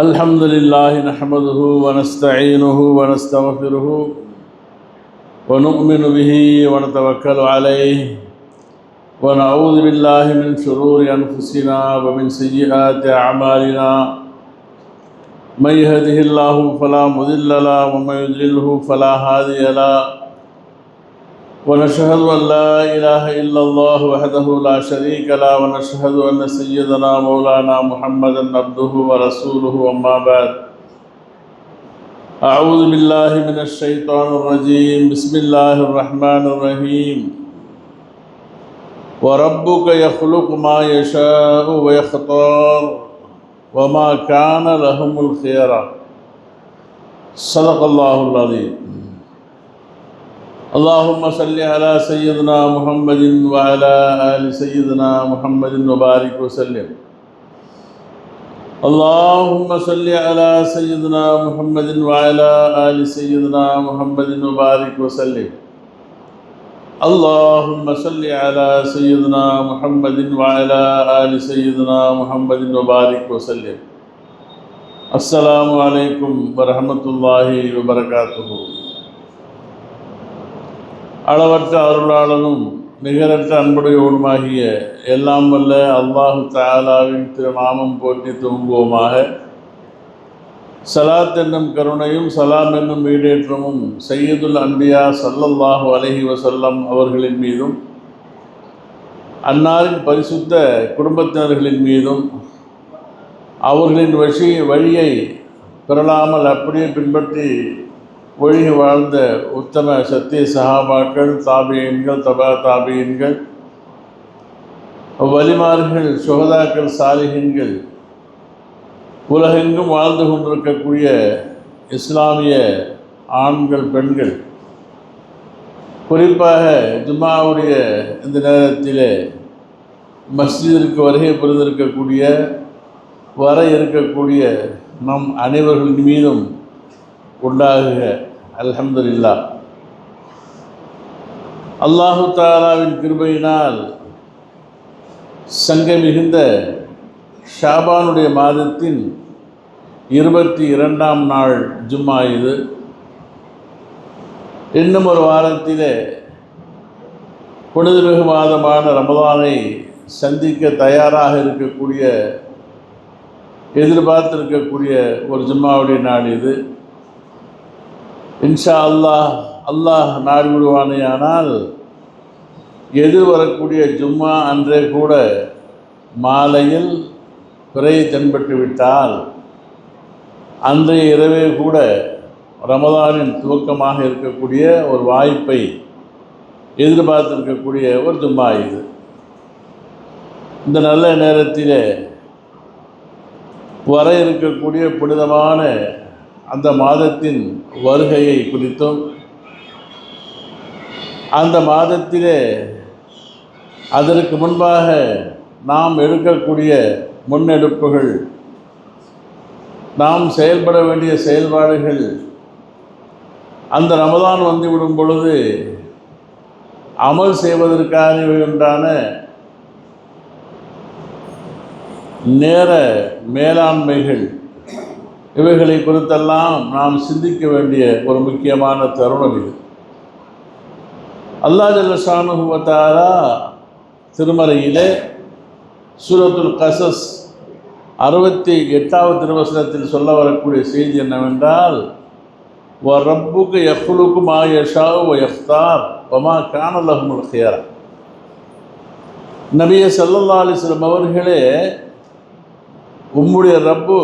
الحمد لله نحمده ونستعينه ونستغفره ونؤمن به ونتوكل عليه ونعوذ بالله من شرور أنفسنا ومن سيئات أعمالنا من يهده الله فلا مضل له ومن يضلله فلا هادي له ونشهد أن لا إله إلا الله وحده لا شريك له ونشهد أن سيدنا مولانا محمدا عبده ورسوله أما بعد أعوذ بالله من الشيطان الرجيم بسم الله الرحمن الرحيم وربك يخلق ما يشاء ويختار وما كان لهم الخيرة صدق الله العظيم اللهم صل على سيدنا محمد وعلى آل سيدنا محمد وبارك وسلم اللهم صل على سيدنا محمد وعلى آل سيدنا محمد وبارك وسلم اللهم صل على سيدنا محمد وعلى آل سيدنا محمد وبارك وسلم السلام عليكم ورحمة الله وبركاته. அளவற்ற அருளாளனும் நிகரற்ற அன்புடையோடுமாகிய எல்லாம் வல்ல அல்லாஹு தஆலாவின் திருநாமம் போற்றி துவங்குவோமாக. சலாத் என்னும் கருணையும் சலாம் என்னும் ஈடேற்றமும் சையதுல் அன்பியா ஸல்லல்லாஹு அலைஹி வஸல்லம் அவர்களின் மீதும் அன்னாரின் பரிசுத்த குடும்பத்தினர்களின் மீதும் அவர்களின் வழியை பிறழாமல் அப்படியே பின்பற்றி ஒழுகி வாழ்ந்த உத்தம சத்திய சஹாபாக்கள், தாபியீன்கள், தபா தாபியீன்கள், வலிமார்கள், சுஹதாக்கள், சாலிஹீன்கள், உலகெங்கும் வாழ்ந்து கொண்டிருக்கக்கூடிய இஸ்லாமிய ஆண்கள், பெண்கள், குறிப்பாக ஜும்மாவுடைய இந்த நேரத்தில் மஸ்ஜிதிற்கு வருகை புரிந்திருக்கக்கூடிய வர இருக்கக்கூடிய நம் அனைவர்களின் மீதும் உண்டாகுக. அல்ஹம்துலில்லாஹ். அல்லாஹு தஆலாவின் கிருபையினால் சங்கை மிகுந்த ஷாபானுடைய மாதத்தின் 22ஆம் நாள் ஜும்மா இது. இன்னும் ஒரு வாரத்திலே புனிதமிகு மாதமான ரமதானை சந்திக்க தயாராக இருக்கக்கூடிய, எதிர்பார்த்திருக்கக்கூடிய ஒரு ஜும்மாவுடைய நாள் இது. இன்ஷா அல்லாஹ் நாடி விடுவானேயானால் எதிர்வரக்கூடிய ஜும்மா அன்றே கூட மாலையில் பிறை தென்பட்டு விட்டால் அன்றைய இரவே கூட ரமதானின் துவக்கமாக இருக்கக்கூடிய ஒரு வாய்ப்பை எதிர்பார்த்திருக்கக்கூடிய ஒரு ஜும்மா இது. இந்த நல்ல நேரத்தில் வர இருக்கக்கூடிய புனிதமான அந்த மாதத்தின் வருகையை குறித்தும், அந்த மாதத்திலே அதற்கு முன்பாக நாம் எடுக்கக்கூடிய முன்னெடுப்புகள், நாம் செயல்பட வேண்டிய செயல்பாடுகள், அந்த ரமதான் வந்துவிடும் பொழுது அமல் செய்வதற்கான உண்டான நேர மேலாண்மைகள், இவைகளை குறித்தெல்லாம் நாம் சிந்திக்க வேண்டிய ஒரு முக்கியமான தருணம் இது. அல்லாஹ் ஜல்ல ஷானுஹு வ தஆலா திருமறையிலே சூரத்துல் கஸஸ் 68வது திருவசனத்தில் சொல்ல வரக்கூடிய செய்தி என்னவென்றால், வ ரப்புக யக்லுகு மா யஷாஉ வ யக்தார் வ மா கான லஹுமுல் ஹியரா. நபியே ஸல்லல்லாஹு அலைஹி வஸல்லம் அவர்களே, உம்முடைய ரப்பு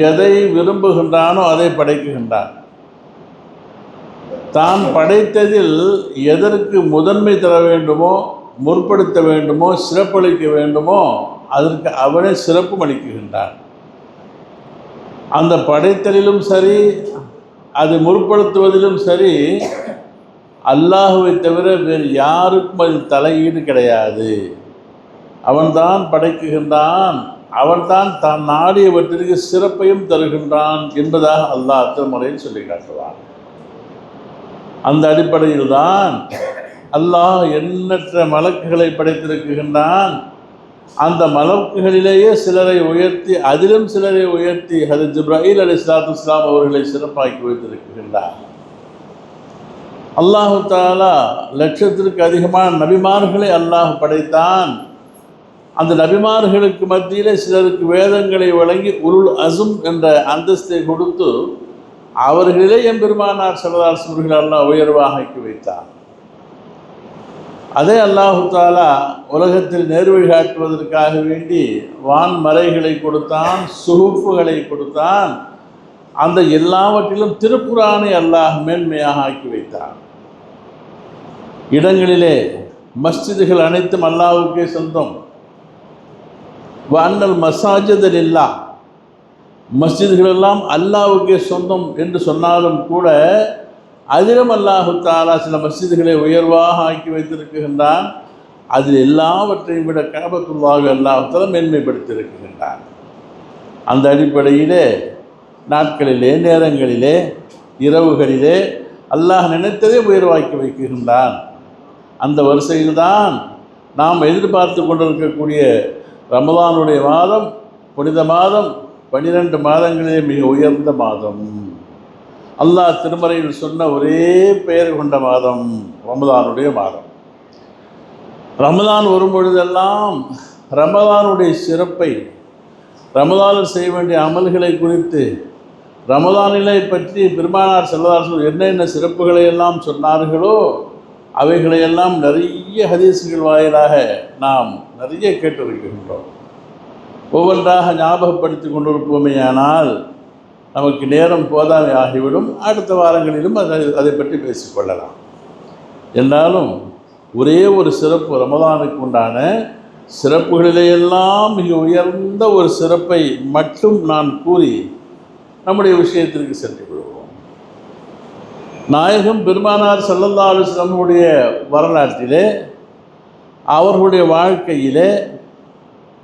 எதை விரும்புகின்றானோ அதை படைக்குகின்றான். தான் படைத்ததில் எதற்கு முதன்மை தர வேண்டுமோ, முற்படுத்த வேண்டுமோ, சிறப்பளிக்க வேண்டுமோ அதற்கு அவனே சிறப்பு அளிக்குகின்றான். அந்த படைத்தலிலும் சரி, அது முற்படுத்துவதிலும் சரி, அல்லாஹுவை தவிர வேறு யாருக்கும் அதில் தலையீடு கிடையாது. அவன்தான் படைக்குகின்றான், அவன்தான் தான் நாடியவற்றிற்கு சிறப்பையும் தருகின்றான் என்பதாக அல்லாஹ் திருமறையில் சொல்லி காட்டுவான். அந்த அடிப்படையில் தான் அல்லாஹ் எண்ணற்ற மலக்குகளை படைத்திருக்கின்றான். அந்த மலக்குகளிலேயே சிலரை உயர்த்தி, அதிலும் சிலரை உயர்த்தி ஹஜ்ரத் ஜிப்ராயில் அலைஹிஸ்ஸலாத்து வஸ்ஸலாம் அவர்களை சிறப்பாக்கி வைத்திருக்கின்றார். அல்லாஹு தஆலா லட்சத்திற்கு அதிகமான நபிமார்களை அல்லாஹ் படைத்தான். அந்த நபிமார்களுக்கு மத்தியிலே சிலருக்கு வேதங்களை வழங்கி உருள் அசும் என்ற அந்தஸ்தை கொடுத்து அவர்களிலே எம்பெருமானார் ஸல்லல்லாஹு அலைஹி வஸல்லம் அவர்கள் அல்லாஹ் உயர்வாக ஆக்கி வைத்தார். அதே அல்லாஹு தஆலா உலகத்தில் நேர்வழி காட்டுவதற்காக வேண்டி வான்மறைகளை கொடுத்தான், சுஹூஃபுகளை கொடுத்தான். அந்த எல்லாவற்றிலும் திருக்குரானை அல்லாஹ் மேன்மையாக ஆக்கி வைத்தான். இடங்களிலே மஸ்ஜிதுகள் அனைத்தும் அல்லாஹ்வுக்கே சொந்தம். வஅன்னல் மஸாஜித லில்லாஹ், மஸ்ஜிதுகள் எல்லாம் அல்லாஹ்வுக்கே சொந்தம் என்று சொன்னாலும் கூட அதிலும் அல்லாஹு தஆலா சில மஸ்ஜிதுகளை உயர்வாக ஆக்கி வைத்திருக்கின்றான். அதில் எல்லாவற்றையும் விட கஅபத்துல்லாஹ் அல்லாஹ் தஆலா மேன்மைப்படுத்தியிருக்கின்றான். அந்த அடிப்படையிலே நாட்களிலே, நேரங்களிலே, இரவுகளிலே அல்லாஹ் நினைத்ததே உயர்வாக்கி வைக்கின்றான். அந்த வரிசையில்தான் நாம் எதிர்பார்த்து கொண்டிருக்கக்கூடிய ரமலானுடைய மாதம், புனித மாதம், 12 மாதங்களிலே மிக உயர்ந்த மாதம். அல்லாஹ் திருமறையில் சொன்ன ஒரே பெயர் கொண்ட மாதம் ரமலானுடைய மாதம். ரமலான் வரும் பொழுதெல்லாம் ரமலானுடைய சிறப்பை, ரமலானில் செய்ய வேண்டிய அமல்களை குறித்து, ரமலானிலை பற்றி பெருமானார் ஸல்லல்லாஹு அலைஹி வஸல்லம் என்னென்ன சிறப்புகளை எல்லாம் சொன்னார்களோ அவைகளையெல்லாம் நிறைய ஹதீஸ்கள் வாயிலாக நாம் நிறைய கேட்டிருக்கின்றோம். ஒவ்வொன்றாக ஞாபகப்படுத்தி கொண்டிருப்போமேயானால் நமக்கு நேரம் போதாமை ஆகிவிடும். அடுத்த வாரங்களிலும் அதை பற்றி பேசிக்கொள்ளலாம். என்றாலும் ஒரே ஒரு சிறப்பு, ரமலானுக்கு உண்டான சிறப்புகளிலேயெல்லாம் மிக உயர்ந்த ஒரு சிறப்பை மட்டும் நான் கூறி நம்முடைய விஷயத்திற்கு சென்று விடுவோம். நாயகம் பெருமானார் ஸல்லல்லாஹு அலைஹி வஸல்லம் வரலாற்றிலே, அவர்களுடைய வாழ்க்கையிலே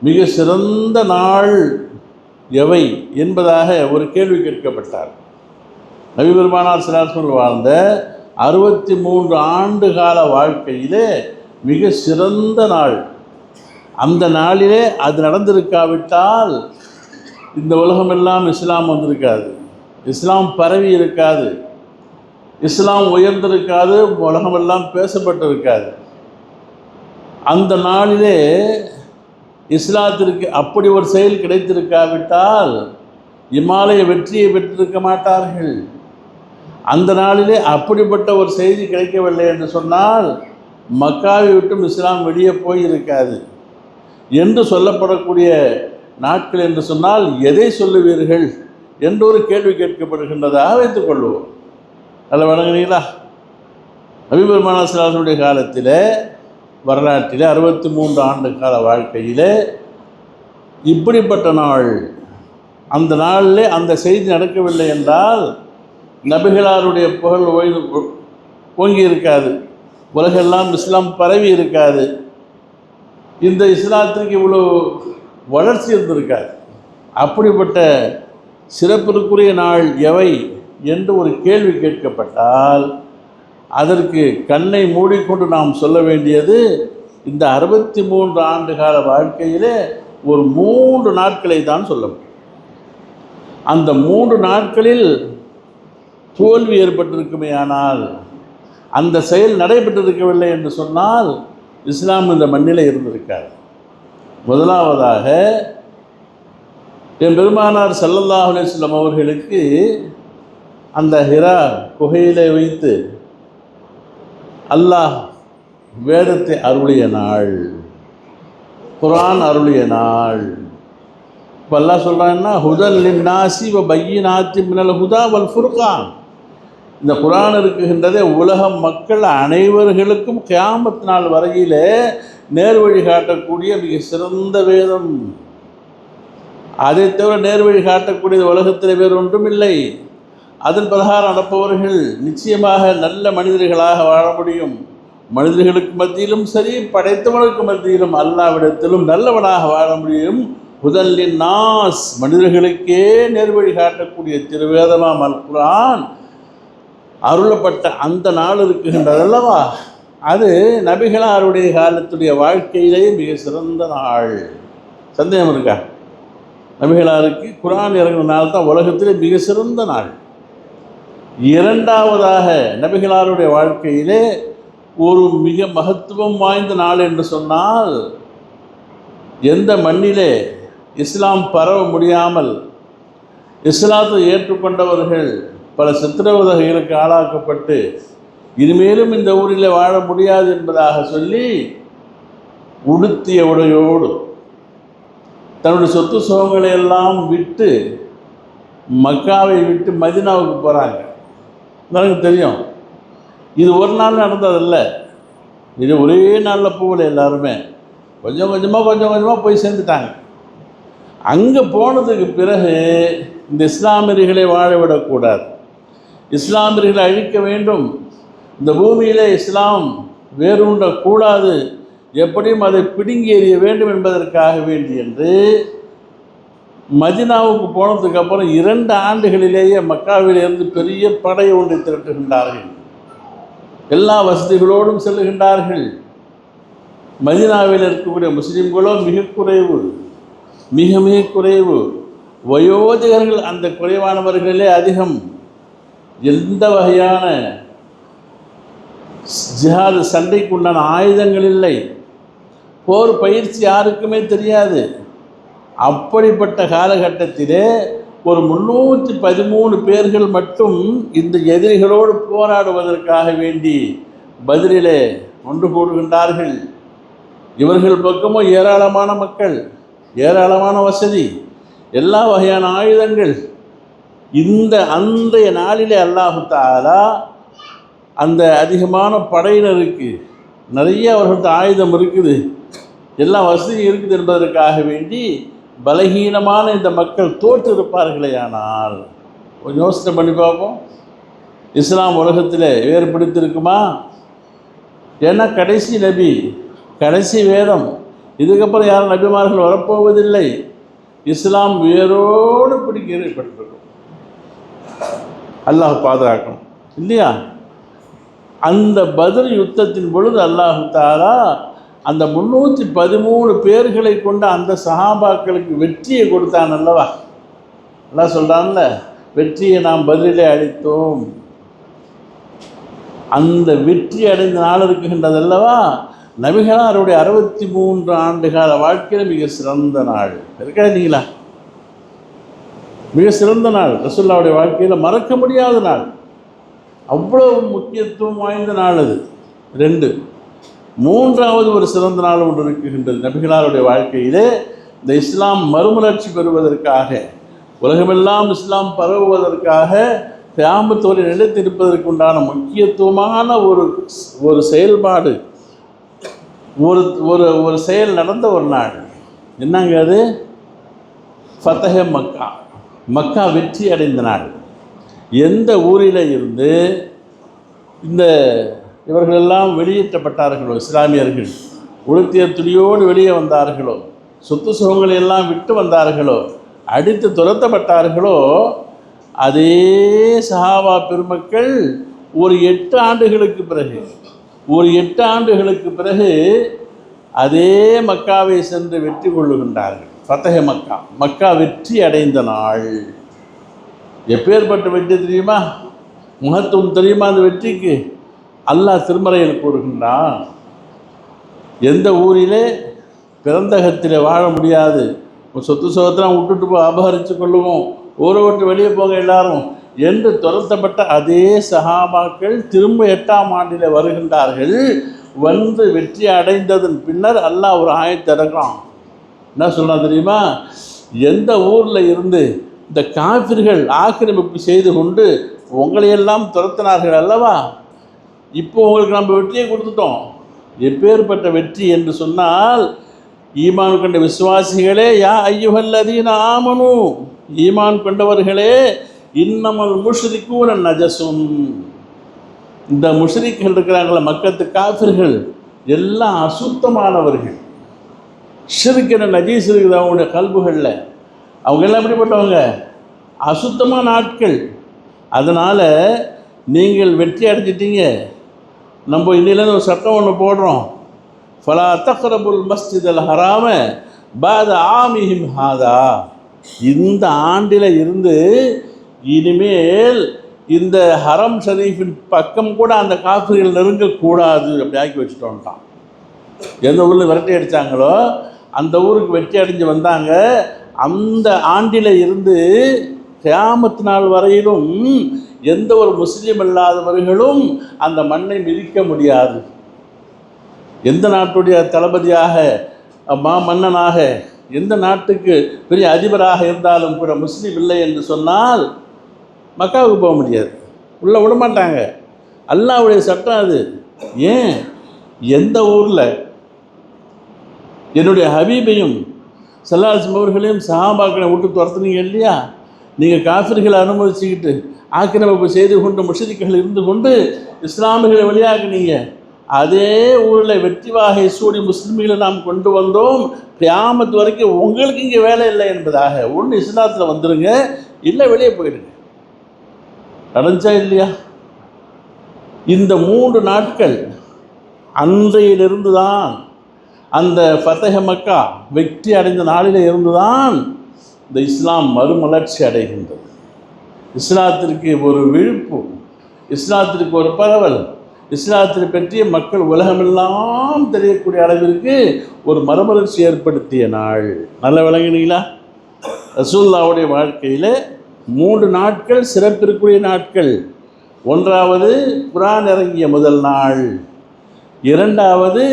மிக சிறந்த நாள் எவை என்பதாக ஒரு கேள்வி கேட்கப்பட்டார். நபி பெருமானார் ஸல்லல்லாஹு அலைஹி வஸல்லம் வாழ்ந்த 63 ஆண்டு கால வாழ்க்கையிலே மிக சிறந்த நாள், அந்த நாளிலே அது நடந்திருக்காவிட்டால் இந்த உலகமெல்லாம் இஸ்லாம் வந்திருக்காது, இஸ்லாம் பரவி இருக்காது, இஸ்லாம் உயர்ந்திருக்காது, உலகமெல்லாம் பேசப்பட்டிருக்காது. அந்த நாளிலே இஸ்லாத்திற்கு அப்படி ஒரு செயல் கிடைத்திருக்காவிட்டால் இமாலய வெற்றியை பெற்றிருக்க மாட்டார்கள். அந்த நாளிலே அப்படிப்பட்ட ஒரு செய்தி கிடைக்கவில்லை என்று சொன்னால் மக்காவை விட்டும் இஸ்லாம் வெளியே போயிருக்காது என்று சொல்லப்படக்கூடிய நாட்கள் என்று சொன்னால் எதை சொல்லுவீர்கள் என்று ஒரு கேள்வி கேட்கப்படுகின்றதாக வைத்துக் கொள்வோம். நல்ல வணங்குறீங்களா? நபி பெருமானார் ஸல்லல்லாஹு அலைஹி வஸல்லம் காலத்தில், வரலாற்றில் 63 ஆண்டு கால வாழ்க்கையில் இப்படிப்பட்ட நாள், அந்த நாளில் அந்த செய்தி நடக்கவில்லை என்றால் நபிகளாருடைய புகழ் ஓங்கி இருக்காது, உலகெல்லாம் இஸ்லாம் பரவி இருக்காது, இந்த இஸ்லாத்திற்கு இவ்வளோ வளர்ச்சி இருந்திருக்காது. அப்படிப்பட்ட சிறப்பிற்குரிய நாள் எவை என்று ஒரு கேள்வி கேட்கப்பட்டால் அதற்கு கண்ணை மூடிக்கொண்டு நாம் சொல்ல வேண்டியது இந்த 63 ஆண்டு கால வாழ்க்கையிலே ஒரு 3 நாட்களை தான் சொல்ல முடியும். அந்த 3 நாட்களில் தோல்வி ஏற்பட்டிருக்குமே ஆனால், அந்த செயல் நடைபெற்றிருக்கவில்லை என்று சொன்னால் இஸ்லாம் இந்த மண்ணிலே இருந்திருக்காது. முதலாவதாக என் பெருமானார் ஸல்லல்லாஹு அலைஹி வஸல்லம் அவர்களுக்கு அந்த ஹிரா குகையிலே வைத்து அல்லாஹ் வேதத்தை அருளிய நாள், குர்ஆன் அருளிய நாள். இப்போ அல்லாஹ் சொல்கிறான்னா ஹுதல் லின்னாஸி வ பய்யினாத்தின் மினல் ஹுதா வல் ஃபுர்கான். இந்த குர்ஆன் இருக்குகின்றதே உலக மக்கள் அனைவர்களுக்கும் கியாமத் நாள் வரையிலே நேர்வழி காட்டக்கூடிய மிக சிறந்த வேதம். அதை தவிர நேர்வழி காட்டக்கூடியது உலகத்தில் வேறு ஒன்றும் இல்லை. அதன் பிரகாரம் நடப்பவர்கள் நிச்சயமாக நல்ல மனிதர்களாக வாழ முடியும். மனிதர்களுக்கு மத்தியிலும் சரி, படைத்தவனுக்கு மத்தியிலும் அல்லாஹ்விடத்திலும் நல்லவனாக வாழ முடியும். ஹுதல்லின் நாஸ், மனிதர்களுக்கே நேர்வழி காட்டக்கூடிய திருவேதமாம் அல் குர்ஆன் அருளப்பட்ட அந்த நாள் இருக்குகின்றது அல்லவா, அது நபிகளாருடைய காலத்துடைய வாழ்க்கையிலேயே மிக சிறந்த நாள். சந்தேகம் இருக்கா? நபிகளாருக்கு குர்ஆன் இறங்கின நாள் தான் உலகத்திலே மிக சிறந்த நாள். இரண்டாவதாக நபிகளாருடைய வாழ்க்கையிலே ஒரு மிக மகத்துவம் வாய்ந்த நாள் என்று சொன்னால், எந்த மண்ணிலே இஸ்லாம் பரவ முடியாமல் இஸ்லாத்தை ஏற்றுக்கொண்டவர்கள் பல சித்திரவதைகளுக்கு ஆளாக்கப்பட்டு இனிமேலும் இந்த ஊரில் வாழ முடியாது என்பதாக சொல்லி உடுத்திய உடையோடு தன்னுடைய சொத்து சுகங்களை எல்லாம் விட்டு மக்காவை விட்டு மதீனாவுக்கு போகிறாங்க. எனக்கு தெரியும், இது ஒரு நாள் நடந்ததில்ல, இது ஒரே நாளில் போகல. எல்லாருமே கொஞ்சம் கொஞ்சமாக போய் சேர்ந்துட்டாங்க. அங்கே போனதுக்கு பிறகு இந்த இஸ்லாமியர்களை வாழ விடக்கூடாது, இஸ்லாமியர்களை அழிக்க வேண்டும், இந்த பூமியிலே இஸ்லாம் வேரூன்றக்கூடாது, எப்படியும் அதை பிடுங்கி எறிய வேண்டும் என்பதற்காக வேண்டி என்று மதீனாவுக்கு போனதுக்கப்புறம் 2 ஆண்டுகளிலேயே மக்காவிலிருந்து பெரிய படை ஒன்றை திரட்டுகின்றார்கள். எல்லா வசதிகளோடும் செல்லுகின்றார்கள். மதீனாவில் இருக்கக்கூடிய முஸ்லீம்களோ மிக குறைவு, மிக மிக குறைவு. வயோதிகர்கள் அந்த குறைவானவர்களே அதிகம். எந்த வகையான ஜிஹாது சண்டைக்குண்டான ஆயுதங்கள் இல்லை, போர் பயிற்சி யாருக்குமே தெரியாது. அப்படிப்பட்ட காலகட்டத்திலே ஒரு 313 பேர்கள் மட்டும் இந்த எதிரிகளோடு போராடுவதற்காக வேண்டி பதிலிலே ஒன்று கூடுகின்றார்கள். இவர்கள் பக்கமும் ஏராளமான மக்கள், ஏராளமான வசதி, எல்லா வகையான ஆயுதங்கள். இந்த அன்றைய நாளிலே அல்லாஹு தஆலா அந்த அதிகமான படையினருக்கு நிறைய அவர்களது ஆயுதம் இருக்குது, எல்லா வசதியும் இருக்குது என்பதற்காக வேண்டி பலகீனமான இந்த மக்கள் தோற்று இருப்பார்களே. ஆனால் கொஞ்சம் யோசனை பண்ணி பார்ப்போம், இஸ்லாம் உலகத்தில் வேறு பிடித்திருக்குமா? ஏன்னா கடைசி நபி, கடைசி வேதம், இதுக்கப்புறம் யாரும் நபிமார்கள் வரப்போவதில்லை. இஸ்லாம் வேரோடு பிடிக்கப்பட்டிருக்கும். அல்லாஹ் பாதுகாக்கணும் இல்லையா? அந்த பத்ர் யுத்தத்தின் பொழுது அல்லாஹ் தஆலா அந்த 313 பேர்களை கொண்ட அந்த சஹாபாக்களுக்கு வெற்றியை கொடுத்தான் அல்லவா? அல்லாஹ் சொல்கிறான்ல, வெற்றியை நாம் பதிலே அளித்தோம். அந்த வெற்றி அடைந்த நாள் இருக்குகின்றது அல்லவா? நபிகளாருடைய 63 ஆண்டு கால வாழ்க்கையில் மிக சிறந்த நாள் இருக்கா இல்லைங்களா? மிக சிறந்த நாள், ரசூலுல்லாஹ்வுடைய வாழ்க்கையில் மறக்க முடியாத நாள், அவ்வளவு முக்கியத்துவம் வாய்ந்த நாள் அது. 2. மூன்றாவது ஒரு சிறந்த நாள் ஒன்று இருக்குகின்றது. நபிகளாருடைய வாழ்க்கையிலே இந்த இஸ்லாம் மறுமலர்ச்சி பெறுவதற்காக, உலகமெல்லாம் இஸ்லாம் பரவுவதற்காக, கியாமத் வரை நிலைத்திருப்பதற்கு உண்டான முக்கியத்துவமான ஒரு செயல்பாடு, ஒரு செயல் நடந்த ஒரு நாள். என்னங்க அது? ஃபதஹ் மக்கா, மக்கா வெற்றி அடைந்த நாள். எந்த ஊரில் இருந்து இந்த இவர்களெல்லாம் வெளியேற்றப்பட்டார்களோ, இஸ்லாமியர்கள் உளுத்திய துணியோடு வெளியே வந்தார்களோ, சொத்து சுகங்களை எல்லாம் விட்டு வந்தார்களோ, அடித்து துரத்தப்பட்டார்களோ, அதே சஹாபா பெருமக்கள் ஒரு 8 ஆண்டுகளுக்கு பிறகு அதே மக்காவை சென்று வெற்றி கொள்ளுகின்றார்கள். ஃபதஹ் மக்கா, மக்கா வெற்றி அடைந்த நாள். எப்பேற்பட்ட வெற்றி தெரியுமா? மகத்துவம் தெரியுமா? அந்த வெற்றிக்கு அல்லாஹ் திருமறையில் கூறுகின்றான், எந்த ஊரிலே பிறந்தகத்தில் வாழ முடியாது, சொத்து சுகத்தெல்லாம் விட்டுட்டு போய் அபகரித்து கொள்ளுவோம், ஊரை விட்டு வெளியே போங்க எல்லாரும் என்று துரத்தப்பட்ட அதே சஹாபாக்கள் திரும்ப 8ஆம் ஆண்டில் வருகின்றார்கள். வந்து வெற்றி அடைந்ததன் பின்னர் அல்லாஹ் ஒரு ஆயத்தை இறக்குறான். என்ன சொல்கிறான் தெரியுமா? எந்த ஊரில் இருந்து இந்த காஃபிர்கள் ஆக்கிரமிப்பு செய்து கொண்டு உங்களையெல்லாம் துரத்தினார்கள் அல்லவா, இப்போ உங்களுக்கு நம்ம வெற்றியை கொடுத்துட்டோம். எப்பேற்பட்ட வெற்றி என்று சொன்னால், ஈமான் கொண்ட விசுவாசிகளே, யா ஐயுஹல்லதீன ஆமனு, ஈமான் கொண்டவர்களே, இன்னமல் முஷ்ரிகூன நஜசும், இந்த முஷ்ரிக்குகள் இருக்கிறாங்கள, மக்கத்து காஃபிர்கள் எல்லாம் அசுத்தமானவர்கள். ஷிர்க் நஜீஸ் இருக்குது அவங்களுடைய கல்புகளில். அவங்க எல்லாம் எப்படிப்பட்டவங்க? அசுத்தமான ஆட்கள். அதனால் நீங்கள் வெற்றி அடைஞ்சிட்டீங்க, நம்ம இன்னிலேருந்து ஒரு சட்டம் ஒன்று போடுறோம், ஃபலா தக்ரபுல் மஸ்ஜிதல் ஹராம பாத ஆமிஹிம் ஹாதா, இந்த ஆண்டில் இருந்து இனிமேல் இந்த ஹரம் ஷரீஃபின் பக்கம் கூட அந்த காஃபிர்கள் நெருங்கக்கூடாது அப்படி ஆக்கி வச்சுட்டோன்ட்டான். எந்த ஊரில் விரட்டி அடித்தாங்களோ அந்த ஊருக்கு வெற்றி அடைஞ்சு வந்தாங்க. அந்த ஆண்டில் இருந்து கியாமத் நாள் வரையிலும் எந்த ஒரு முஸ்லீம் அல்லாதவர்களும் அந்த மண்ணை மிதிக்க முடியாது. எந்த நாட்டுடைய தளபதியாக மன்னனாக எந்த நாட்டுக்கு பெரிய அதிபராக இருந்தாலும் கூட முஸ்லீம் இல்லை என்று சொன்னால் மக்காவுக்கு போக முடியாது, உள்ளே விட மாட்டாங்க. அல்லாஹ்வுடைய சட்டம் அது. ஏன் எந்த ஊரில் என்னுடைய ஹபீபையும் ஸல்லல்லாஹு அலைஹி வஸல்லம் அவர்களையும் சஹாபாக்களை விட்டு துரத்துனீங்க இல்லையா, நீங்கள் காஃபிர்களை அனுமதிச்சுக்கிட்டு ஆக்கிரமிப்பு செய்து கொண்டு முஷ்ரிக்குகள் இருந்து கொண்டு இஸ்லாமியர்களை வெளியாக்குனீங்க, அதே ஊரில் வெற்றி வாகை சூடி முஸ்லிம்களை நாம் கொண்டு வந்தோம். கியாமத் வரைக்கும் உங்களுக்கு இங்கே வேலை இல்லை என்பதாக. ஒன்று இஸ்லாத்தில் வந்துடுங்க, இல்லை வெளியே போயிடுங்க. நடந்துச்சா இல்லையா? இந்த 3 நாட்கள் அன்றையிலிருந்து தான், அந்த ஃபதஹ் மக்கா வெற்றி அடைந்த நாளில் இருந்து தான் இந்த இஸ்லாம் மறுமலர்ச்சி அடைகின்றது. இஸ்லாத்திற்கு ஒரு விழிப்பு, இஸ்லாத்திற்கு ஒரு பரவல், இஸ்லாத்தை பற்றிய மக்கள் உலகமெல்லாம் தெரியக்கூடிய அளவிற்கு ஒரு மறுமலர்ச்சி ஏற்படுத்திய நாள். நல்லா விளங்கினீங்களா? ரசூலுல்லாஹ்வுடைய வாழ்க்கையில் 3 நாட்கள் சிறப்பிற்குரிய நாட்கள். ஒன்றாவது குர்ஆன் இறங்கிய முதல் நாள், இரண்டாவது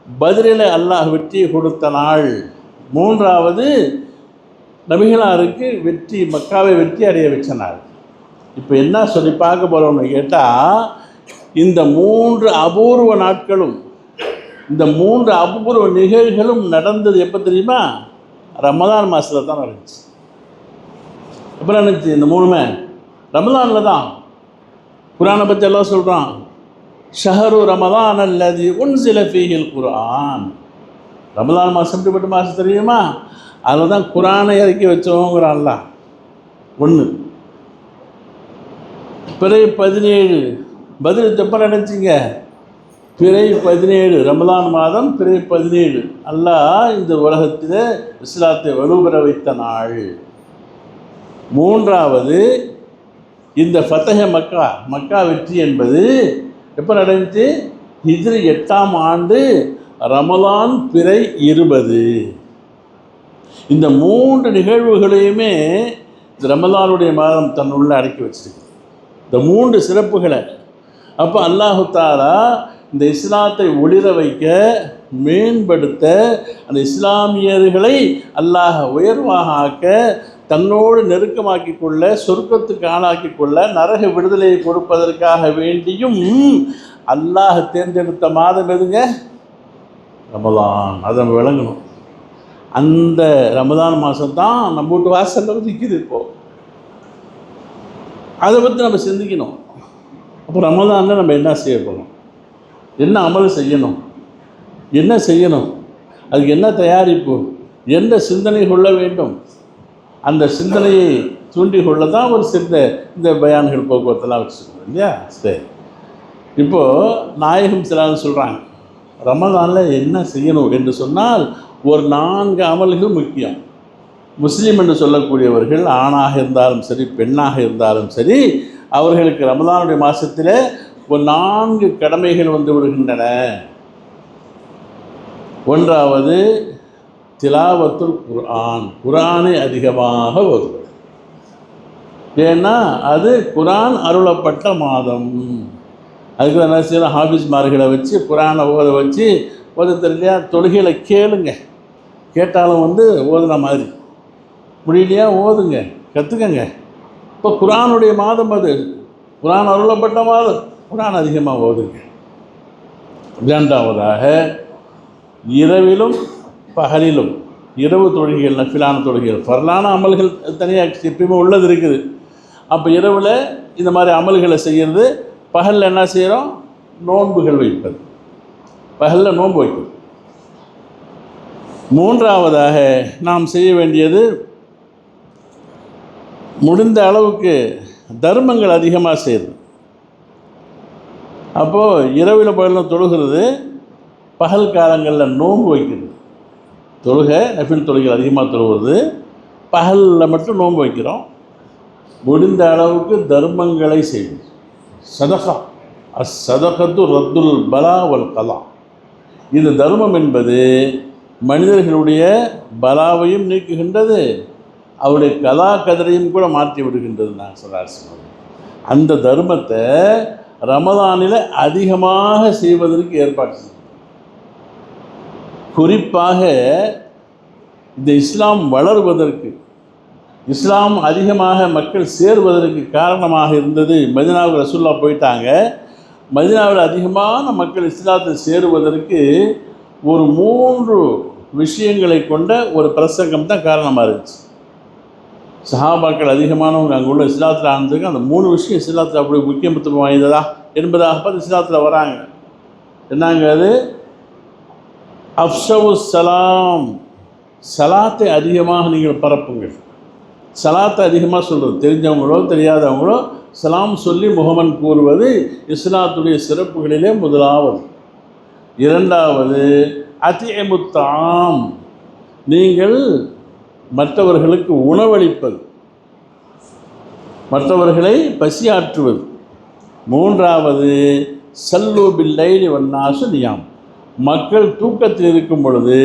பத்ரில் அல்லாஹ் வெற்றியை கொடுத்த நாள், மூன்றாவது நபிகளாருக்கு வெற்றி, மக்காவை வெற்றி அடைய வச்ச நாள். இப்போ என்ன சொல்லி பார்க்க போகிறோம்னு கேட்டால், இந்த 3 அபூர்வ நாட்களும், இந்த 3 அபூர்வ நிகழ்வுகளும் நடந்தது எப்போ தெரியுமா? ரமதான் மாதத்தில் தான் நடந்துச்சு. எப்போ நடந்துச்சு? இந்த 3மே ரமதானில் தான். குர்ஆனை பற்றி எல்லாம் சொல்கிறான், ஷஹரு ரமதான் அல்லதி உன்சில ஃபீஹில் குர்ஆன். ரமதான் மாதம் எப்படிப்பட்ட மாதம் தெரியுமா? அதில் தான் குர்ஆனை இறக்கி வச்சோங்கிறான் அல்லாஹ். 1 பிறை 17 பதில் எப்போ நடந்துச்சிங்க? பிறை 17 ரமதான் மாதம் பிறை 17 அல்லாஹ் இந்த உலகத்தில் இஸ்லாத்தை வலுப்பெற வைத்த நாள். மூன்றாவது இந்த ஃபதஹ் மக்கா, மக்கா வெற்றி என்பது எப்போ நடந்துச்சு? ஹிஜ்ரி 8ஆம் ஆண்டு ரமலான் பிறை 20. இந்த 3 நிகழ்வுகளையுமே இந்த ரமலானுடைய மாதம் தன்னுள்ள அடக்கி வச்சிருக்கு, இந்த 3 சிறப்புகளை. அப்போ அல்லாஹு தஆலா இந்த இஸ்லாத்தை ஒளிர வைக்க, மேம்படுத்த, அந்த இஸ்லாமியர்களை அல்லாஹ் உயர்வாக ஆக்க, தன்னோடு நெருக்கமாக்கி கொள்ள, சொர்க்கத்துக்கு ஆளாக்கி கொள்ள, நரக விடுதலையை கொடுப்பதற்காக வேண்டியும் அல்லாஹ் தேர்ந்தெடுத்த மாதம் எதுங்க? ரமலான். அதை நம்ம விளங்கணும். அந்த ரமலான் மாதம் தான் நம்ம வீட்டு வாசலில் நிற்கிது. இப்போது அதை பற்றி நம்ம சிந்திக்கணும். அப்போ ரமலானில் நம்ம என்ன செய்ய போகிறோம், என்ன அமல் செய்யணும், என்ன செய்யணும், அதுக்கு என்ன தயாரிப்பு, என்ன சிந்தனை கொள்ள வேண்டும், அந்த சிந்தனையை தூண்டி கொள்ள தான் ஒரு இந்த பயான்கள் போக்குவரத்தெல்லாம் வச்சுருக்கோம் இல்லையா? சரி, இப்போது நாயகம் சிலான்னு சொல்கிறாங்க, ரமலானில் என்ன செய்யணும் என்று சொன்னால் ஒரு 4 அமல்கள் முக்கியம். முஸ்லீம் என்று சொல்லக்கூடியவர்கள் ஆணாக இருந்தாலும் சரி, பெண்ணாக இருந்தாலும் சரி, அவர்களுக்கு ரமலானுடைய மாதத்தில் ஒரு 4 கடமைகள் வந்து விடுகின்றன. ஒன்றாவது திலாவத்துல் குர்ஆன், குர்ஆனை அதிகமாக ஓதுவது. ஏன்னா அது குர்ஆன் அருளப்பட்ட மாதம். அதுக்கு என்ன செய்யணும்? ஹாஃபிஸ்மார்களை வச்சு குர்ஆனை ஓத வச்சு, ஓத தெரியலையா தொழுகையில் கேளுங்க, கேட்டாலும் ஓதுன மாதிரி, முடியலையா ஓதுங்க, கற்றுக்கங்க. இப்போ குர்ஆனுடைய மாதம் அது, குர்ஆன் அருளப்பட்ட மாதம், குர்ஆன் அதிகமாக ஓதுங்க. இரண்டாவதாக இரவிலும் பகலிலும், இரவு தொழுகைகள், நஃபிலான தொழுகைகள், ஃபர்லான அமல்கள் தனியாக எப்பயுமே உள்ளது இருக்குது. அப்போ இரவில் இந்த மாதிரி அமல்களை செய்கிறது, பகலில் என்ன செய்கிறோம்? நோன்புகள் வைப்பது, பகலில் நோன்பு வைப்பது. மூன்றாவதாக நாம் செய்ய வேண்டியது முடிந்த அளவுக்கு தர்மங்கள் அதிகமாக செய்யுது. அப்போது இரவில் பகலில் தொழுகிறது, பகல் காலங்களில் நோன்பு வைக்கிறது. தொழுகை நஃபில் தொழுகைகள் அதிகமாக தொழுகிறது, பகலில் மட்டும் நோன்பு வைக்கிறோம். முடிந்த அளவுக்கு தர்மங்களை செய்வது. சதகா சதகத்து ரத்துல் பலா வல் கலா. இந்த தர்மம் என்பது மனிதர்களுடைய பலாவையும் நீக்குகின்றது, அவருடைய கலா கதிரையும் கூட மாற்றி விடுகின்றது. நான் சொல்ல அந்த தர்மத்தை ரமதானில் அதிகமாக செய்வதற்கு ஏற்பாடு செய்யும். குறிப்பாக இந்த இஸ்லாம் வளர்வதற்கு, இஸ்லாம் அதிகமாக மக்கள் சேர்வதற்கு காரணமாக இருந்தது, மதீனாவுக்கு ரசூலுல்லாஹ் போயிட்டாங்க. மதீனாவில் அதிகமான மக்கள் இஸ்லாத்தில் சேருவதற்கு ஒரு 3 விஷயங்களை கொண்ட ஒரு பிரசங்கம் தான் காரணமாக இருந்துச்சு. சஹாபாக்கள் அதிகமானவங்க அங்கே உள்ள இஸ்லாத்தில் ஆனதுக்கு அந்த 3 விஷயம் இஸ்லாத்தில் அப்படி முக்கியத்துவம் வாய்ந்ததா என்பதாக பார்த்து இஸ்லாத்தில் வராங்க. என்னங்க அது? அஃப்ஷவு சலாம், சலாத்தை அதிகமாக நீங்கள் பரப்புங்கள். சலாத்தை அதிகமாக சொல்கிறது, தெரிஞ்சவங்களோ தெரியாதவங்களோ சலாம் சொல்லி முகமன் கூறுவது இஸ்லாத்துடைய சிறப்புகளிலே முதலாவது. 2வது அத்தியமுத்தாம், நீங்கள் மற்றவர்களுக்கு உணவளிப்பது, மற்றவர்களை பசியாற்றுவது. 3வது சல்லு பில்லைலி வன்னாசு நியாம், மக்கள் தூக்கத்தில் இருக்கும் பொழுது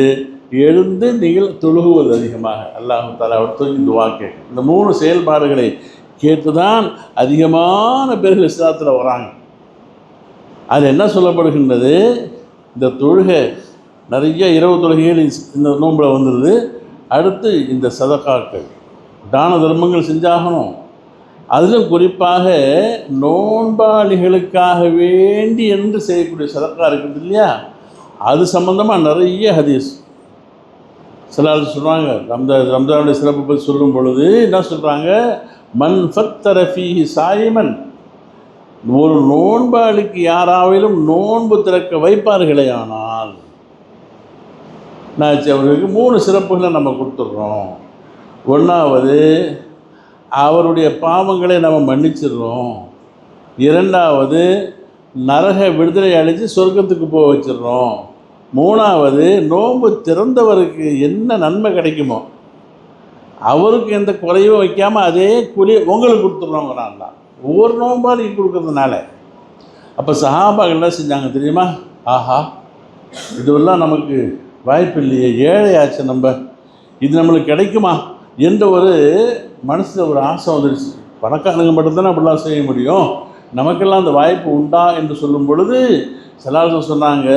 எழுந்து நீங்கள் தொழுகுவது அதிகமாக. அல்லாஹ் தஆலா அவர்களுக்கு துஆ கேட்கும். இந்த 3 செயல்பாடுகளை கேட்டு தான் அதிகமான பேர்கள் இஸ்லாத்தில் வராங்க. அது என்ன சொல்லப்படுகின்றது? இந்த தொழுகை நிறைய இரவு தொழுகைகள் இந்த நோம்பில் வந்துடுது. அடுத்து இந்த சதகாக்கள், தான தர்மங்கள் செஞ்சாகணும். அதிலும் குறிப்பாக நோன்பாளிகளுக்காக வேண்டி என்று செய்யக்கூடிய சதக்கா இருக்குது இல்லையா, அது சம்பந்தமாக நிறைய ஹதீஸ். சிலர் சொல்கிறாங்க, ரம்ஜானுடைய சிறப்பு பற்றி சொல்லும் பொழுது என்ன சொல்கிறாங்க, மன் ஃபத்தர ஃபீஹி சாயிமன், ஒரு நோன்பாளிக்கு யாராவிலும் நோன்பு திறக்க வைப்பார்களே ஆனால் நான் அவர்களுக்கு 3 சிறப்புகளை நம்ம கொடுத்துட்றோம். 1வது அவருடைய பாவங்களை நம்ம மன்னிச்சிடுறோம். 2வது நரக விடுதலை அழித்து சொர்க்கத்துக்கு போக வச்சிடுறோம். 3வது நோன்பு திறந்தவருக்கு என்ன நன்மை கிடைக்குமோ அவருக்கு எந்த குறையும் வைக்காமல் அதே கூலி உங்களுக்கு கொடுத்துட்றோங்கிறான்ல ஒவ்வொரு நோம்பாலையும் கொடுக்கறதுனால. அப்போ சஹாபாக்கள் என்ன செஞ்சாங்க தெரியுமா? ஆஹா, இதுவெல்லாம் நமக்கு வாய்ப்பு இல்லையே, ஏழையாச்சு நம்ம, இது நம்மளுக்கு கிடைக்குமா என்ற ஒரு மனசில் ஒரு ஆசை வந்துடுச்சு. பணக்காரங்க மட்டும்தானே அப்படிலாம் செய்ய முடியும், நமக்கெல்லாம் அந்த வாய்ப்பு உண்டா என்று சொல்லும் பொழுது சிலர் சொன்னாங்க,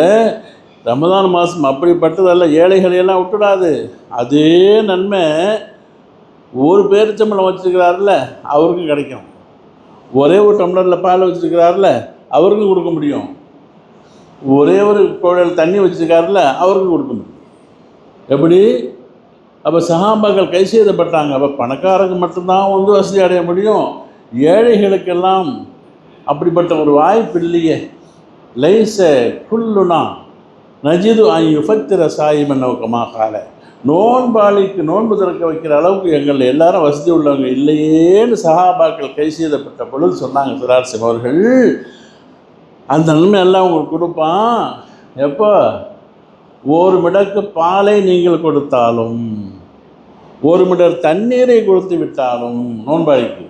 ரமதான் மாதம் அப்படிப்பட்டதல்ல, ஏழைகளையெல்லாம் விட்டுடாது. அதே நன்மை ஒரு பேரிச்சம்பழம் வச்சுருக்கிறாருல அவருக்கும் கிடைக்கும், ஒரே ஒரு டம்ளரில் பால் வச்சுருக்கிறாருல அவருக்கும் கொடுக்க முடியும், ஒரே ஒரு குழல் தண்ணி வச்சுருக்காருல அவருக்கும் கொடுக்க முடியும். எப்படி? அப்போ சஹாபாக்கள் கை செய்தப்பட்டாங்க. அப்போ பணக்காரங்க மட்டும்தான் வசதி அடைய முடியும், ஏழைகளுக்கெல்லாம் அப்படிப்பட்ட ஒரு வாய்ப்பு இல்லையே. லைச குல்லுனா நஜிது யுஃபத்திர சாயிமன் நோக்கமாக கால, நோன்பாளிக்கு நோன்பு திறக்க வைக்கிற அளவுக்கு எங்கள் எல்லாரும் வசதி உள்ளவங்க இல்லையேன்னு சஹாபாக்கள் கை செய்தப்பட்ட பொழுது சொன்னாங்க சிரார்சிம் அவர்கள். அந்த நன்மை எல்லாம் உங்களுக்கு கொடுப்பான். எப்போ? ஒரு மிடக்கு பாலை நீங்கள் கொடுத்தாலும், ஒரு மிடர் தண்ணீரை கொடுத்து விட்டாலும், நோன்பாளிக்கு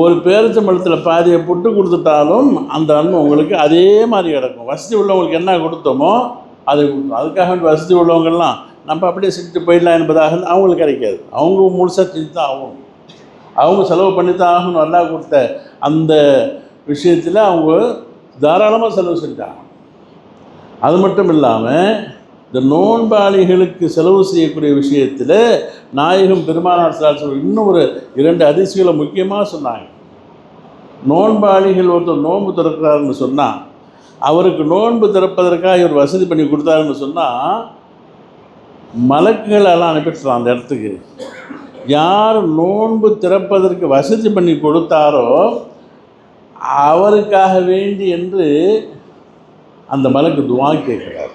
ஒரு பேரிச்சம்பழத்தில் பாதியை புட்டு கொடுத்துட்டாலும் அந்த நன்மை உங்களுக்கு அதே மாதிரி கிடக்கும். வசதி உள்ளவங்களுக்கு என்ன கொடுத்தோமோ அது அதுக்காக வேண்டி வசதி உள்ளவங்கள்லாம் நம்ம அப்படியே செஞ்சுட்டு போயிடலாம் என்பதாக அவங்களுக்கு கிடைக்காது. அவங்க முழுசாக செஞ்சு தான் ஆகணும், அவங்க செலவு பண்ணி தான் ஆகணும். நல்லா கொடுத்த அந்த விஷயத்தில் அவங்க தாராளமாக செலவு செஞ்சாங்க. அது மட்டும் இல்லாமல் இந்த நோன்பாளிகளுக்கு செலவு செய்யக்கூடிய விஷயத்தில் நாயகம் பெருமானார் ஸல்லல்லாஹு இன்னும் ஒரு 2 ஹதீஸ்களை முக்கியமாக சொன்னாங்க. நோன்பாளிகள் ஒருத்தர் நோன்பு திறக்கிறாருன்னு சொன்னால், அவருக்கு நோன்பு திறப்பதற்காக இவர் வசதி பண்ணி கொடுத்தாருன்னு சொன்னால் மலக்குகளெல்லாம் அனுப்பிட்டுறான் அந்த இடத்துக்கு. யார் நோன்பு திறப்பதற்கு வசதி பண்ணி கொடுத்தாரோ அவருக்காக வேண்டி என்று அந்த மலக்கு துஆ கேட்குறார்.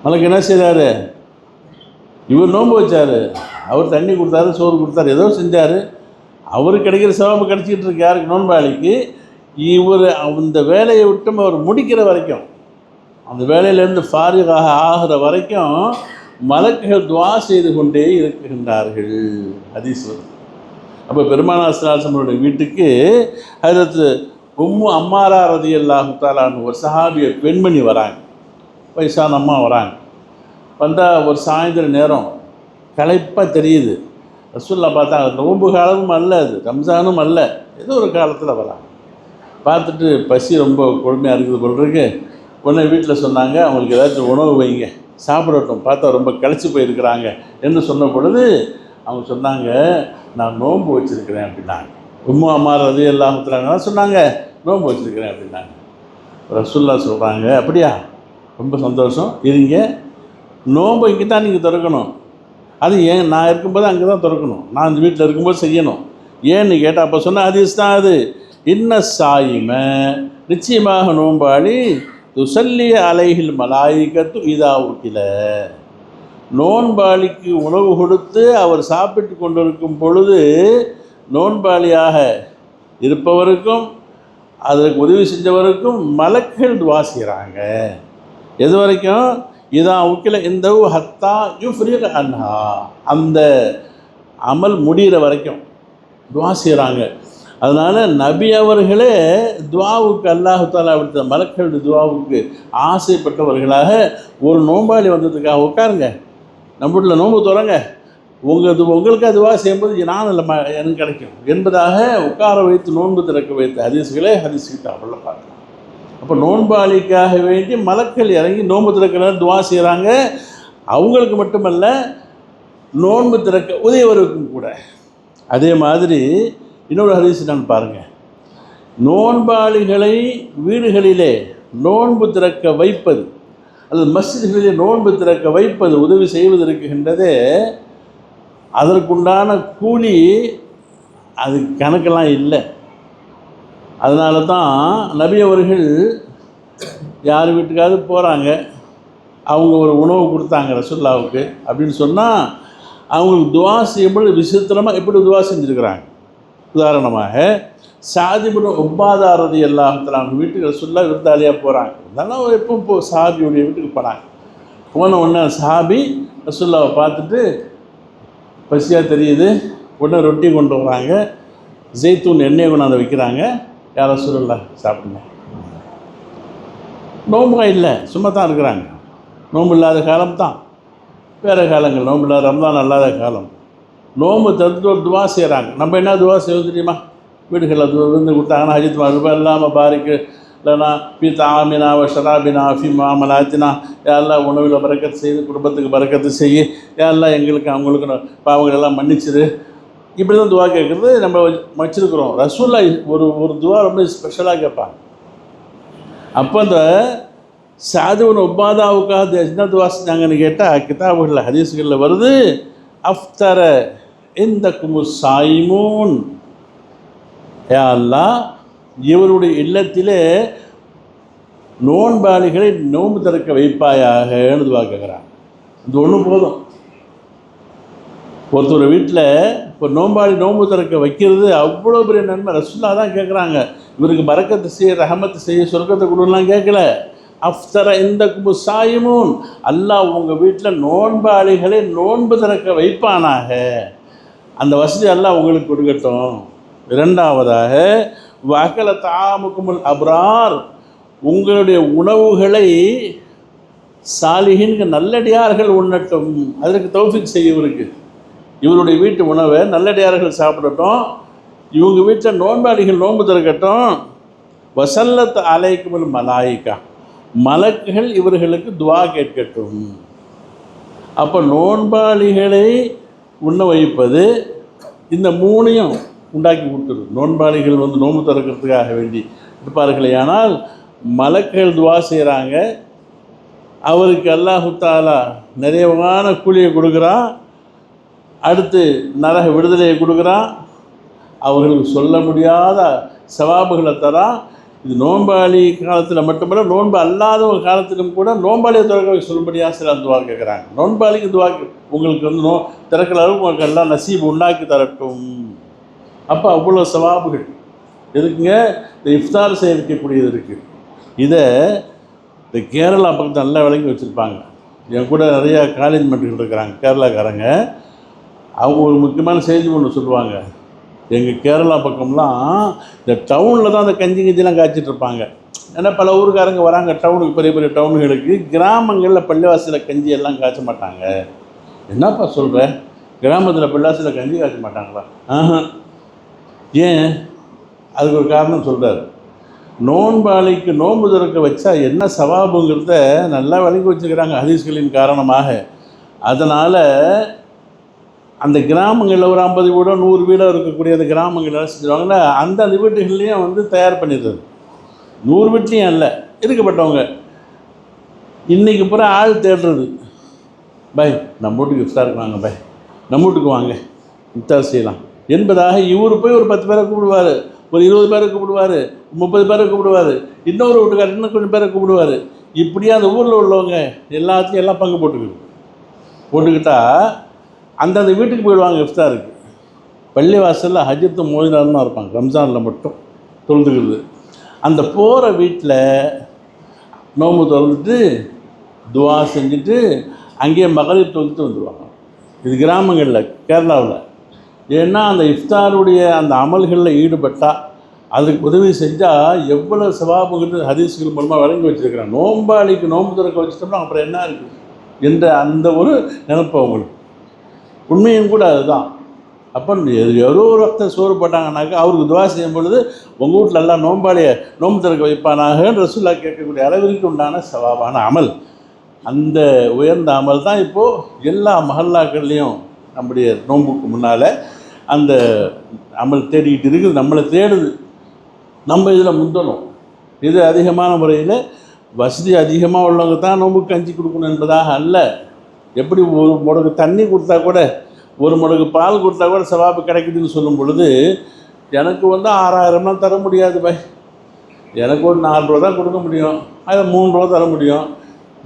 மலக்கு என்ன செய்கிறாரு? இவர் நோன்பு வச்சார், அவர் தண்ணி கொடுத்தாரு, சோறு கொடுத்தாரு, ஏதோ செஞ்சார், அவருக்கு கிடைக்கிற சவாபு கிடச்சிக்கிட்டு இருக்கு. யாருக்கு? நோன்பாளிக்கு. இவர் அந்த வேலையை விட்டும் அவர் முடிக்கிற வரைக்கும், அந்த வேலையிலேருந்து ஃபாரிகாக ஆகிற வரைக்கும் மலக்குகள் துவா செய்து கொண்டே இருக்கின்றார்கள். ஹதீஸ். அப்போ பெருமானார் ஸல்லல்லாஹு அலைஹி வஸல்லம் வீட்டுக்கு ஹஜ்ரத் உம்மு அம்மாரா ரலியல்லாஹு தஆலா ஒரு சஹாபிய பெண்மணி வராங்க, வயசான அம்மா வராங்க. வந்தால் ஒரு சாயந்தர நேரம் களைப்பாக தெரியுது. ரசூலுல்லாஹ் பார்த்தா நோன்பு காலமும் அல்ல, அது ரம்ஜானும் அல்ல, ஏதோ ஒரு காலத்தில் வராங்க. பார்த்துட்டு பசி ரொம்ப கொடுமையாக இருக்குது போல் இருக்கு. உடனே வீட்டில் சொன்னாங்க, அவங்களுக்கு ஏதாச்சும் உணவு வைங்க, சாப்பிடட்டும், பார்த்தா ரொம்ப களைச்சி போயிருக்கிறாங்க என்று சொன்ன பொழுது அவங்க சொன்னாங்க, நான் நோன்பு வச்சுருக்கிறேன் அப்படின்னாங்க. உம்மு அம்மார் ரலியல்லாஹு தஆலா சொன்னாங்க, நோன்பு வச்சுருக்கிறேன் அப்படின்னாங்க. ரசூலுல்லாஹ் சொல்கிறாங்க, அப்படியா, ரொம்ப சந்தோஷம், இருங்க, நோன்பு இங்கே தான் நீங்கள் திறக்கணும், அது ஏன் நான் இருக்கும்போது அங்கே தான் திறக்கணும், நான் இந்த வீட்டில் இருக்கும்போது செய்யணும். ஏன்னு கேட்டால் அப்போ சொன்ன ஹதீஸ் தான் அது. இன்ன சாயிம, நிச்சயமாக நோன்பாளி, துசல்லி அலைஹில் மலாயிகத்து இதா உக்கில, நோன்பாளிக்கு உணவு கொடுத்து அவர் சாப்பிட்டு கொண்டிருக்கும் பொழுது நோன்பாளியாக இருப்பவருக்கும் அதற்கு உதவி செஞ்சவருக்கும் மலக்குகள் துவா செய்கிறாங்க. எது வரைக்கும்? இதான் உக்கில இந்த ஹத்தா யுஃப்ரிக அன்ஹா, அந்த அமல் முடிகிற வரைக்கும் துவா செய்கிறாங்க. அதனால் நபி அவர்களே துவாவுக்கு அல்லாஹு தஆலா விடுத்த மலக்குகளுடைய துவாவுக்கு ஆசைப்பட்டவர்களாக, ஒரு நோன்பாளி வந்ததுக்காக உட்காருங்க, நம்ம வீட்டில் நோன்பு தோறங்க, உங்களுக்கு துவா செய்யும்போது நான் இல்லை எனக்கு கிடைக்கும் என்பதாக உட்கார வைத்து நோன்பு திறக்க வைத்த ஹதீஸ்களே ஹதீஸ் கிதாபில் பார்க்கலாம். அப்போ நோன்பாளிக்காக வேண்டி மலக்கள் இறங்கி நோன்பு திறக்கிற துவா செய்கிறாங்க. அவங்களுக்கு மட்டுமல்ல, நோன்பு திறக்க உதவியவருக்கும் கூட. அதே மாதிரி இன்னொரு ஹதீஸ் நான் பாருங்கள், நோன்பாளிகளை வீடுகளிலே நோன்பு திறக்க வைப்பது அல்லது மஸ்ஜிதுகளிலே நோன்பு திறக்க வைப்பது, உதவி செய்வது இருக்கின்றதே, அதற்குண்டான கூலி அது கணக்கெல்லாம் இல்லை. அதனால தான் நபி அவர்கள் யார் வீட்டுக்காவது போகிறாங்க, அவங்க ஒரு உணவு கொடுத்தாங்க ரசூலுல்லாஹ்வுக்கு அப்படின்னு சொன்னால், அவங்களுக்கு துவா செய்யும்போது விசித்திரமாக எப்படி துவா செஞ்சுருக்கிறாங்க. உதாரணமாக சாத் இப்னு உபாதா ரலியல்லாஹு தஆலா அவங்க வீட்டுக்கு ரசூலுல்லாஹ் விருந்தாளியாக போகிறாங்க. அதனால் எப்போ சஹாபியுடைய வீட்டுக்கு போனாங்க. போன உடனே சஹாபி ரசூலுல்லாஹ்வை பார்த்துட்டு, பசியாக தெரியுது, உடனே ரொட்டி கொண்டு வராங்க, ஜெய்தூன் எண்ணெயை கொண்டாந்து வைக்கிறாங்க, யார் ரசூலுல்லாஹ் சாப்பிடுங்க. நோம்புగా இல்லை, சும்மா தான் இருக்கிறாங்க. நோம்பு இல்லாத காலம் தான், வேறு காலங்கள், நோம்பு இல்லாத ரம்ஜான் அல்லாத காலம். நோம்பு தடுத்து ஒரு துவா செய்கிறாங்க. நம்ம என்ன துவா செய்வது தெரியுமா? வீடுகளில் விருந்து கொடுத்தாங்கன்னா ஹஜ்ஜத் ரூபா இல்லாமல் பாரிக்கு இல்லைனா பி தாமினா ஷராபினா ஃபி மாமலாத்தினா, யாரெல்லாம் உணவில் பறக்கத்து செய்து, குடும்பத்துக்கு பறக்கத்து செய்ய, யாரெல்லாம் எங்களுக்கு அவங்களுக்கு பாவங்களெல்லாம் மன்னிச்சிரு, இப்படி தான் துவா கேட்குறது நம்ம வச்சுருக்குறோம். ரசூலுல்லாஹ் ஒரு துவா ரொம்ப ஸ்பெஷலாக கேட்பாங்க. அப்போ அந்த சாத் இப்னு உபாதாவுக்காக என்ன துவா செஞ்சாங்கன்னு கேட்டால், கிதாபுகளில் ஹதீஸ்களில் வருது, அஃப்தர இந்தக்குமு சாயிமூன், யா அல்லாஹ் இவருடைய இல்லத்திலே நோன்பாளிகளை நோன்பு திறக்க வைப்பாயாகன்னு துவா கேட்குறாங்க. இது ஒன்று போதும். ஒருத்தர் வீட்டில் இப்போ நோன்பாளி நோன்பு திறக்க வைக்கிறது அவ்வளோ பெரிய நன்மை. ரசூலுல்லாஹ் தான் கேட்குறாங்க, இவருக்கு பரக்கத்து செய்ய, ரஹமத்து செய்ய, சொர்க்கத்தை கொடுலாம் கேட்கல. அஃப்தர இந்தக்குமு சாயிமூன், அல்லாஹ் உங்கள் வீட்டில் நோன்பாளிகளை நோன்பு திறக்க வைப்பானாக, அந்த வசதி எல்லாம் உங்களுக்கு கொடுக்கட்டும். இரண்டாவதாக, வகல தாமுக்குமுல் அப்ரார், உங்களுடைய உணவுகளை சாலிஹின்கள் நல்லடியார்கள் உண்ணட்டும், அதற்கு தௌஃபீக் செய்யவருக்கு. இவருடைய வீட்டு உணவை நல்லடியார்கள் சாப்பிடட்டும், இவங்க வீட்டில் நோன்பாளிகள் நோன்பு திறக்கட்டும். வசல்லத் அலைக்குமுல் மலாயிகா, மலக்குகள் இவர்களுக்கு துவா கேட்கட்டும். அப்போ நோன்பாளிகளை உண்ண வைப்பது இந்த மூணையும் உண்டாக்கி கொடுத்துருது. நோன்பாளிகள் நோன்பு திறக்கிறதுக்காக வேண்டி இருப்பார்களே, ஆனால் மலக்குகள் துவா செய்கிறாங்க, அவருக்கு அல்லாஹு தஆலா நிறைவான கூலியை கொடுக்குறான், அடுத்து நரக விடுதலையை கொடுக்குறான், அவர்களுக்கு சொல்ல முடியாத சவாபுகளை தரான். இது நோன்பாளி காலத்தில் மட்டுமல்ல, நோன்பு அல்லாத ஒரு காலத்திலும் கூட நோன்பாளியை திறக்க சொல்லும்படியாக சில துவா கேட்குறாங்க. நோன்பாளிக்கு துவா, உங்களுக்கு திறக்கிற அளவுக்கு உங்களுக்கு எல்லாம் நசீப் உண்டாக்கி தரட்டும். அப்போ அவ்வளோ சவாபுகள். எதுக்குங்க? இந்த இஃப்தார் செய்யக்கூடியது இருக்குது. இதை இந்த கேரளா பக்கத்தில் நல்லா விளங்கி வச்சுருப்பாங்க. என் கூட நிறையா காலேஜ் மட்டும் இருக்கிறாங்க கேரளாக்காரங்க. அவங்க ஒரு முக்கியமான செய்தி ஒன்று சொல்லுவாங்க. எங்கள் கேரளா பக்கம்லாம் இந்த டவுனில் தான் அந்த கஞ்சி கஞ்சிலாம் காய்ச்சிட்ருப்பாங்க. ஏன்னா பல ஊருக்காரங்க வராங்க டவுனுக்கு, பெரிய பெரிய டவுனுகளுக்கு. கிராமங்களில் பள்ளிவாசலில் கஞ்சி எல்லாம் காய்ச்ச மாட்டாங்க. என்னப்பா சொல்கிற? கிராமத்தில் பள்ளிவாசலில் கஞ்சி காய்ச்ச மாட்டாங்களா? ஏன்? அதுக்கு ஒரு காரணம் சொல்கிறார். நோன்பாளிக்கு நோன்பு திறக்க வச்சா என்ன சவாபுங்கிறத நல்லா விளங்கி வச்சுக்கிறாங்க ஹதீஸ்களின் காரணமாக. அதனால் அந்த கிராமங்களில் ஒரு 50 வீடோ 100 வீடோ இருக்கக்கூடிய அந்த கிராமங்களில் செஞ்சுருவாங்கன்னா அந்த வீட்டுகள்லேயும் தயார் பண்ணிடுறது. 100 வீட்லேயும் இல்லை, இருக்கப்பட்டவங்க இன்றைக்கி பூரா ஆள் தேடுறது. பை நம்ம வீட்டுக்கு இஃப்தாருக்கு வாங்க, பை நம்ம வீட்டுக்கு வாங்க இஃப்தார் செய்யலாம் என்பதாக இவர் போய் ஒரு 10 பேரை கூப்பிடுவார், ஒரு 20 பேரை கூப்பிடுவார், 30 பேரை கூப்பிடுவார், இன்னொரு வீட்டுக்காரர் இன்னும் கொஞ்சம் பேரை கூப்பிடுவார். இப்படியே அந்த ஊரில் உள்ளவங்க எல்லாத்தையும் எல்லாம் பங்கு போட்டுக்கிட்டா அந்தந்த வீட்டுக்கு போயிடுவாங்க இஃப்தாருக்கு. பள்ளிவாசலில் ஹஜ்ஜத்து மோதினார்னு இருப்பாங்க, ரம்ஜானில் மட்டும் தொழுதுக்கிறது. அந்த போகிற வீட்டில் நோம்பு திறந்துட்டு துவா செஞ்சுட்டு அங்கேயே மகரிப் தொழுதுட்டு வந்துடுவாங்க. இது கிராமங்களில் கேரளாவில். ஏன்னா அந்த இஃப்தாருடைய அந்த அமல்களில் ஈடுபட்டால், அதுக்கு உதவி செஞ்சால் எவ்வளோ சவாபுங்கிறது ஹதீஸ்கள் மூலமாக வழங்கி வச்சுருக்கிறாங்க. நோம்பாளிக்கு நோம்பு திறக்க வச்சுட்டோம்னா அப்புறம் என்ன இருக்குது என்ற அந்த ஒரு நினைப்பு அவங்களுக்கு. உண்மையும் கூட அதுதான். அப்போ எவ்வளோ ஒரு ரத்த சோறு போட்டாங்கன்னாக்கா அவருக்கு துவா செய்யும் பொழுது உங்கள் வீட்டில் எல்லாம் நோம்பாளியை நோம்பு திறக்க வைப்பானாகன்னு ரசூல்லா கேட்கக்கூடிய அளவிற்கு உண்டான சவாபான அமல். அந்த உயர்ந்த அமல் தான் இப்போது எல்லா மஹல்லாக்கள்லேயும் நம்முடைய நோம்புக்கு முன்னால் அந்த அமல் தேடிக்கிட்டு இருக்குது. நம்மளை தேடுது. நம்ம இதில் முந்தணும். இது அதிகமான முறையில் வசதி அதிகமாக உள்ளவங்க தான் நோம்புக்கு கஞ்சி கொடுக்கணும் என்பதாக அல்ல. எப்படி ஒரு முடக்கு தண்ணி கொடுத்தா கூட, ஒரு முடக்கு பால் கொடுத்தா கூட சவாபு கிடைக்குதுன்னு சொல்லும் பொழுது, எனக்கு 6000லாம் தர முடியாது பை, எனக்கு ஒரு 4 ரூபா தான் கொடுக்க முடியும், அதை 3 ரூபா தர முடியும்.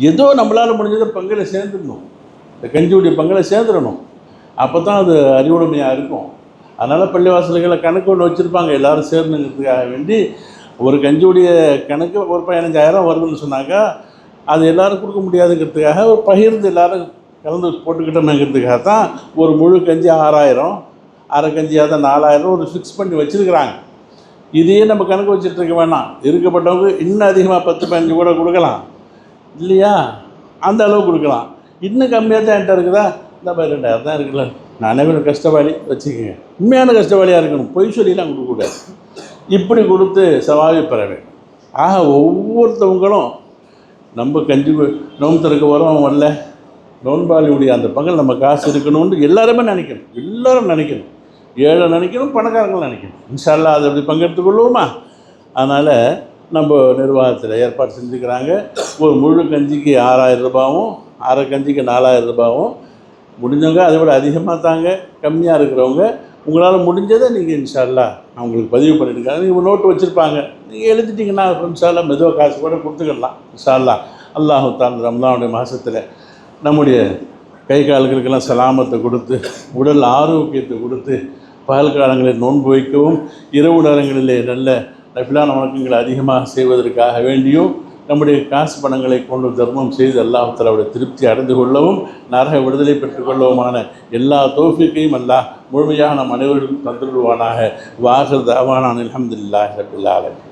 ஏதோ நம்மளால் முடிஞ்சதை பங்கில் சேர்ந்துடணும், இந்த கஞ்சியுடைய பங்கில் சேர்ந்துடணும். அப்போ தான் அது அறிவுடைமையாக இருக்கும். அதனால் பள்ளிவாசல்களை கணக்கு ஒன்று வச்சுருப்பாங்க, எல்லோரும் சேர்ந்துங்கிறதுக்காக வேண்டி. ஒரு கஞ்சியுடைய கணக்கு ஒரு 15000 வருதுன்னு சொன்னாக்கா அது எல்லோரும் கொடுக்க முடியாதுங்கிறதுக்காக ஒரு பகிர்ந்து எல்லோரும் கலந்து போட்டுக்கிட்டோம்ங்கிறதுக்காக தான் ஒரு முழு கஞ்சி 6000, அரை கஞ்சியாக தான் 4000 ஒரு ஃபிக்ஸ் பண்ணி வச்சுருக்கிறாங்க. இதையே நம்ம கணக்கு வச்சுட்டு இருக்க வேணாம். இருக்கப்பட்டவங்க இன்னும் அதிகமாக 10-15 கூட கொடுக்கலாம் இல்லையா? அந்த அளவு கொடுக்கலாம். இன்னும் கம்மியாக தான் என்கிட்ட இருக்குதா, இந்த மாதிரி 2000 தான் இருக்குல்ல, நானே கொஞ்சம் கஷ்டவாளி வச்சுக்கோங்க. உண்மையான கஷ்டவாளியாக இருக்கணும், பொய் சொல்லிலாம் கொடுக்கக்கூடாது. இப்படி கொடுத்து சவாவி பெற வேண்டும். ஆக ஒவ்வொருத்தவங்களும் நம்ம கஞ்சி நோம்பு திறக்க வரோம் வரல, நோன்பாளியுடைய அந்த பகல் நம்ம காசு இருக்கணும்னு எல்லாருமே நினைக்கணும். எல்லோரும் நினைக்கணும், ஏழை நினைக்கணும், பணக்காரங்களும் நினைக்கணும். இன்ஷா அல்லாஹ் அதை அப்படி பங்கெடுத்து கொள்வோமா? அதனால் நம்ம நிர்வாகத்தில் ஏற்பாடு செஞ்சுக்கிறாங்க. ஒரு முழு கஞ்சிக்கு 6000 ரூபாவும், அரை கஞ்சிக்கு 4000 ரூபாவும். முடிஞ்சவங்க அதை விட அதிகமாக தாங்க. கம்மியாக இருக்கிறவங்க உங்களால் முடிஞ்சதை நீங்கள் இன்ஷா அல்லாஹ் அவங்களுக்கு பதிவு பண்ணிட்டுருக்காங்க. நீங்கள் நோட்டு வச்சுருப்பாங்க, நீங்கள் எழுதிட்டிங்கன்னா இன்ஷா அல்லாஹ் மெதுவாக காசு கூட கொடுத்துக்கலாம் இன்ஷா அல்லாஹ். அல்லாஹு தஆலா ரமலானுடைய மாதத்தில் நம்முடைய கை கால்களுக்கெல்லாம் சலாமத்தை கொடுத்து, உடல் ஆரோக்கியத்தை கொடுத்து, பகல் காலங்களில் நோன்பு வைக்கவும், இரவு நேரங்களிலே நல்ல நஃபிலான வணக்கங்களை அதிகமாக செய்வதற்காக வேண்டியும், நம்முடைய காசு பணங்களை கொண்டு தர்மம் செய்து அல்லாஹ் தஆலாவுடைய திருப்தி அடைந்து கொள்ளவும், நரக விடுதலை பெற்றுக்கொள்ளவுமான எல்லா தௌஃபீக்கையும் அல்லாஹ் முழுமையாக நம் அனைவருக்கும் தந்துடுவானாக. வாஹிர் தஅவானா அல்ஹம்துலில்லாஹி ரப்பில் ஆலமீன்.